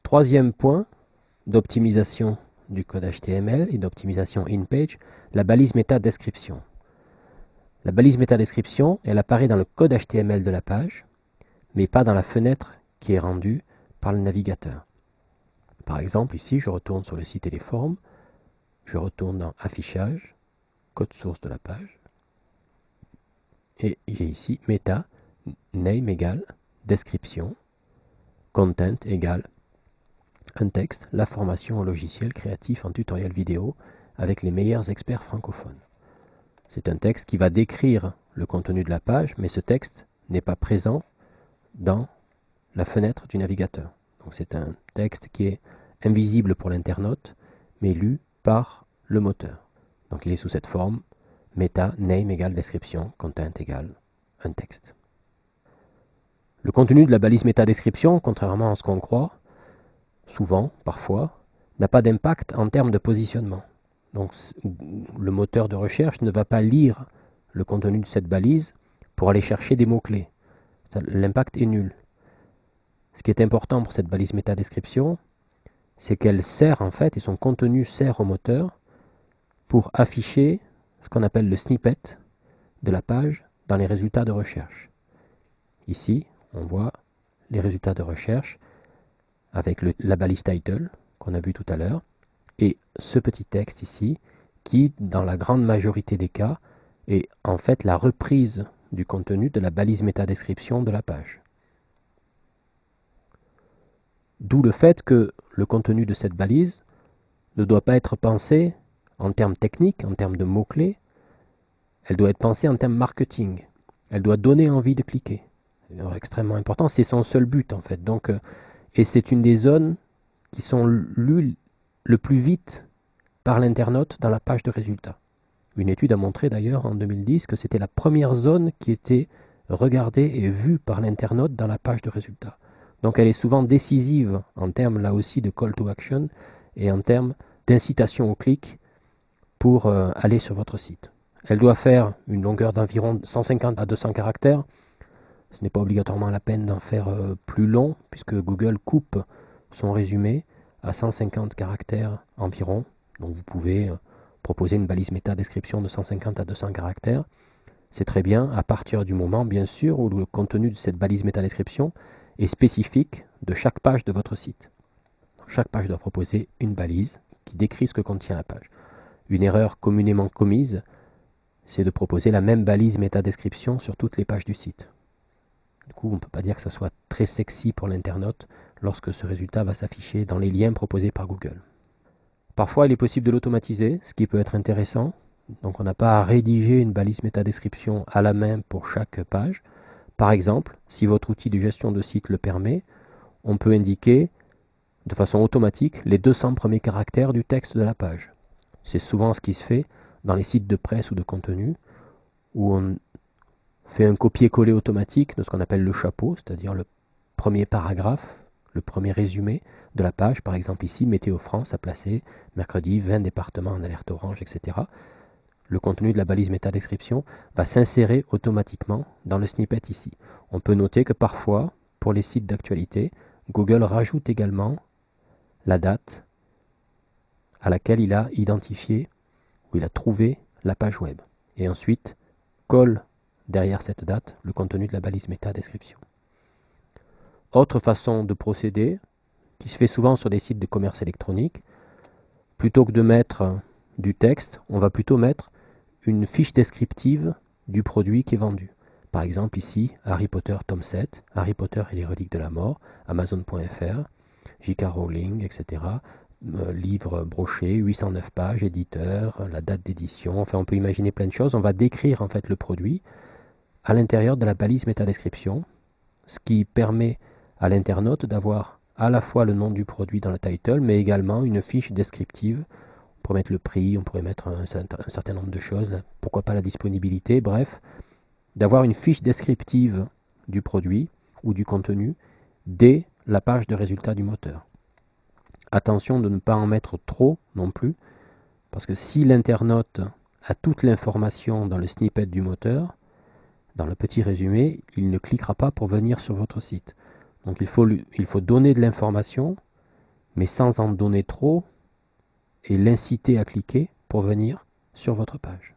Troisième point d'optimisation du code HTML et d'optimisation in-page, la balise métadescription. La balise métadescription, elle apparaît dans le code HTML de la page, mais pas dans la fenêtre qui est rendue par le navigateur. Par exemple, ici, je retourne sur le site et les forums, je retourne dans Affichage, code source de la page, et j'ai ici meta, name égale, description, content égale, un texte, la formation au logiciel créatif en tutoriel vidéo avec les meilleurs experts francophones. C'est un texte qui va décrire le contenu de la page, mais ce texte n'est pas présent dans la fenêtre du navigateur. Donc c'est un texte qui est invisible pour l'internaute, mais lu par le moteur. Donc il est sous cette forme, meta, name égale description, content égale un texte. Le contenu de la balise métadescription, contrairement à ce qu'on croit, souvent, parfois, n'a pas d'impact en termes de positionnement. Donc le moteur de recherche ne va pas lire le contenu de cette balise pour aller chercher des mots-clés. L'impact est nul. Ce qui est important pour cette balise métadescription, c'est qu'elle sert en fait, et son contenu sert au moteur pour afficher ce qu'on appelle le snippet de la page dans les résultats de recherche. Ici, on voit les résultats de recherche avec la balise title qu'on a vu tout à l'heure, et ce petit texte ici, qui, dans la grande majorité des cas, est en fait la reprise du contenu de la balise métadescription de la page. D'où le fait que le contenu de cette balise ne doit pas être pensé en termes techniques, en termes de mots-clés, elle doit être pensée en termes marketing. Elle doit donner envie de cliquer. C'est extrêmement important, c'est son seul but en fait. Donc, et c'est une des zones qui sont lues le plus vite par l'internaute dans la page de résultats. Une étude a montré d'ailleurs en 2010 que c'était la première zone qui était regardée et vue par l'internaute dans la page de résultats. Donc elle est souvent décisive en termes là aussi de call to action et en termes d'incitation au clic pour aller sur votre site. Elle doit faire une longueur d'environ 150 à 200 caractères. Ce n'est pas obligatoirement la peine d'en faire plus long puisque Google coupe son résumé à 150 caractères environ. Donc vous pouvez proposer une balise métadescription de 150 à 200 caractères. C'est très bien à partir du moment, bien sûr, où le contenu de cette balise métadescription est spécifique de chaque page de votre site. Chaque page doit proposer une balise qui décrit ce que contient la page. Une erreur communément commise, c'est de proposer la même balise métadescription sur toutes les pages du site. Du coup, on ne peut pas dire que ça soit très sexy pour l'internaute lorsque ce résultat va s'afficher dans les liens proposés par Google. Parfois, il est possible de l'automatiser, ce qui peut être intéressant. Donc, on n'a pas à rédiger une balise métadescription à la main pour chaque page. Par exemple, si votre outil de gestion de site le permet, on peut indiquer de façon automatique les 200 premiers caractères du texte de la page. C'est souvent ce qui se fait dans les sites de presse ou de contenu, où on fait un copier-coller automatique de ce qu'on appelle le chapeau, c'est-à-dire le premier paragraphe, le premier résumé de la page. Par exemple ici, Météo France a placé mercredi 20 départements en alerte orange, etc. Le contenu de la balise métadescription va s'insérer automatiquement dans le snippet ici. On peut noter que parfois, pour les sites d'actualité, Google rajoute également la date à laquelle il a identifié ou il a trouvé la page web. Et ensuite, colle derrière cette date le contenu de la balise métadescription. Autre façon de procéder, qui se fait souvent sur des sites de commerce électronique, plutôt que de mettre du texte, on va plutôt mettre une fiche descriptive du produit qui est vendu. Par exemple ici, Harry Potter tome 7, Harry Potter et les reliques de la mort, Amazon.fr, J.K. Rowling, etc. Livre broché, 809 pages, éditeur, la date d'édition, enfin on peut imaginer plein de choses. On va décrire en fait le produit à l'intérieur de la balise métadescription, ce qui permet à l'internaute d'avoir à la fois le nom du produit dans le title, mais également une fiche descriptive. On pourrait mettre le prix, on pourrait mettre un certain nombre de choses, pourquoi pas la disponibilité, bref, d'avoir une fiche descriptive du produit ou du contenu dès la page de résultat du moteur. Attention de ne pas en mettre trop non plus, parce que si l'internaute a toute l'information dans le snippet du moteur, dans le petit résumé, il ne cliquera pas pour venir sur votre site. Donc il faut donner de l'information, mais sans en donner trop et l'inciter à cliquer pour venir sur votre page.